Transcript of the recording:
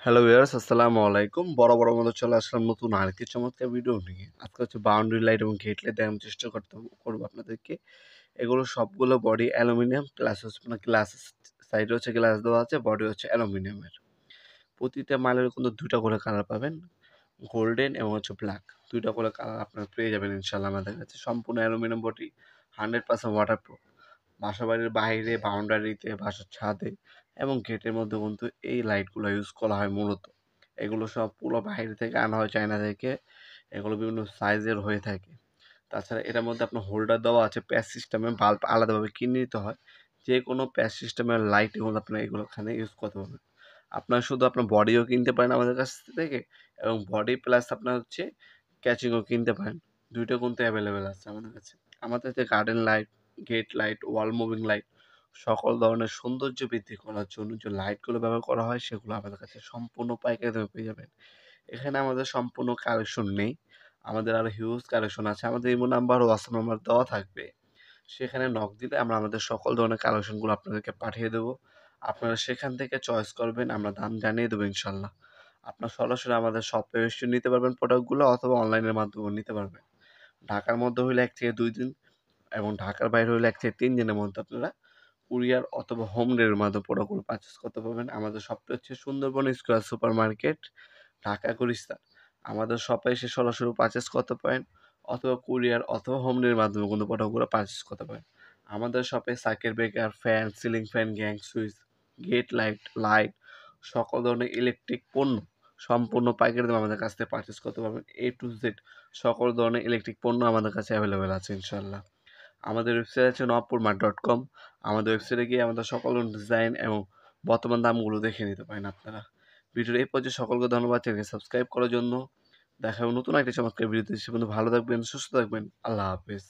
Hello viewers, আসসালামু আলাইকুম। বড় মতো চলে আসলাম নতুন আরেকটি চমৎকার ভিডিও নিয়ে। আজকে হচ্ছে বাউন্ডারি লাইট এবং গেট লাইট দেখানোর চেষ্টা করবো আপনাদেরকে। এগুলো সবগুলো বডি অ্যালুমিনিয়াম প্লাস হচ্ছে আপনার গ্লাস, সাইডে হচ্ছে গ্লাস দেওয়া আছে, বডি হচ্ছে অ্যালুমিনিয়ামের। প্রতিটা মালের কিন্তু ২টা করে কালার পাবেন, গোল্ডেন এবং হচ্ছে ব্ল্যাক। ২টা করে কালার আপনারা পেয়ে যাবেন ইনশাআল্লাহ আমাদের কাছে। সম্পূর্ণ অ্যালুমিনিয়াম বডি, 100% ওয়াটারপ্রুফ। বাসাবাড়ির বাইরে, বাউন্ডারিতে, বাসার ছাদে এবং গেটের মধ্যে কিন্তু এই লাইটগুলো ইউজ করা হয় মূলত। এগুলো সব পুরো বাইরে থেকে আনা হয়, চায়না থেকে। এগুলো বিভিন্ন সাইজের হয়ে থাকে। তাছাড়া এটার মধ্যে আপনার হোল্ডার দেওয়া আছে, প্যাচ সিস্টেমে বাল্ব আলাদাভাবে কিনে নিতে হয়। যে কোনো প্যাচ সিস্টেমের লাইট কিন্তু আপনার এগুলো এখানে ইউজ করতে পারবেন। আপনার শুধু আপনার বডিও কিনতে পারেন আমাদের কাছ থেকে, এবং বডি প্লাস আপনার হচ্ছে ক্যাচিংও কিনতে পারেন। ২টা কিন্তু অ্যাভেলেবেল আছে আমাদের কাছে। আমাদের কাছে গার্ডেন লাইট, গেট লাইট, ওয়াল মুভিং লাইট, সকল ধরনের সৌন্দর্য বৃদ্ধি করার জন্য যে লাইটগুলো ব্যবহার করা হয় সেগুলো আমাদের কাছে সম্পূর্ণ পাইকারি দামে পেয়ে যাবেন। এখানে আমাদের সম্পূর্ণ কালেকশন নেই। আমাদের আরো হিউজ কালেকশন আছে। আমাদের ইমো নাম্বার ও হোয়াটসঅ্যাপ নাম্বার দেওয়া থাকবে। সেখানে নক দিলে আমরা আমাদের সকল ধরনের কালেকশনগুলো আপনাদেরকে পাঠিয়ে দেবো। আপনারা সেখান থেকে চয়েস করবেন, আমরা দাম জানিয়ে দেবো ইনশাআল্লাহ। আপনার সরাসরি আমাদের শপে এসে নিতে পারবেন প্রোডাক্টগুলো, অথবা অনলাইনের মাধ্যমেও নিতে পারবেন। ঢাকার মধ্যে হইলে ১ থেকে ২ দিন, এবং ঢাকার বাইরে হইলে ১ থেকে ৩ দিনের মধ্যে আপনারা কুরিয়ার অথবা হোম ডেলিভারির মাধ্যমে প্রোডাক্টগুলো পারচেজ করতে পারবেন। আমাদের শপটা হচ্ছে Sundarban square super market, Dhaka Gulistan. আমাদের শপে এসে সরাসরি পারচেজ করতে পারেন, অথবা কুরিয়ার অথবা হোম ডেলিভারির মাধ্যমে কিন্তু প্রোডাক্টগুলো পারচেজ করতে পারেন। আমাদের শপে circuit breaker, fan, ceiling fan, gang switch, gate light, সকল ধরনের ইলেকট্রিক পণ্য সম্পূর্ণ পাইকারি দামে আমাদের কাছ থেকে পারচেজ করতে পারবেন। A to Z সকল ধরনের ইলেকট্রিক পণ্য আমাদের কাছে অ্যাভেলেবেল আছে ইনশাআল্লাহ। আমাদের ওয়েবসাইট আছে nopurmart.com। আমাদের ওয়েবসাইটে গিয়ে আমাদের সকল ডিজাইন এবং বর্তমান দামগুলো দেখে নিতে পারেন আপনারা। ভিডিওর এই পর্যায়ে সকলকে ধন্যবাদ, চ্যানেলকে সাবস্ক্রাইব করার জন্য। দেখা হবে নতুন একটা চমৎকার ভিডিওতে। সে পর্যন্ত ভালো থাকবেন, সুস্থ থাকবেন। আল্লাহ হাফেজ।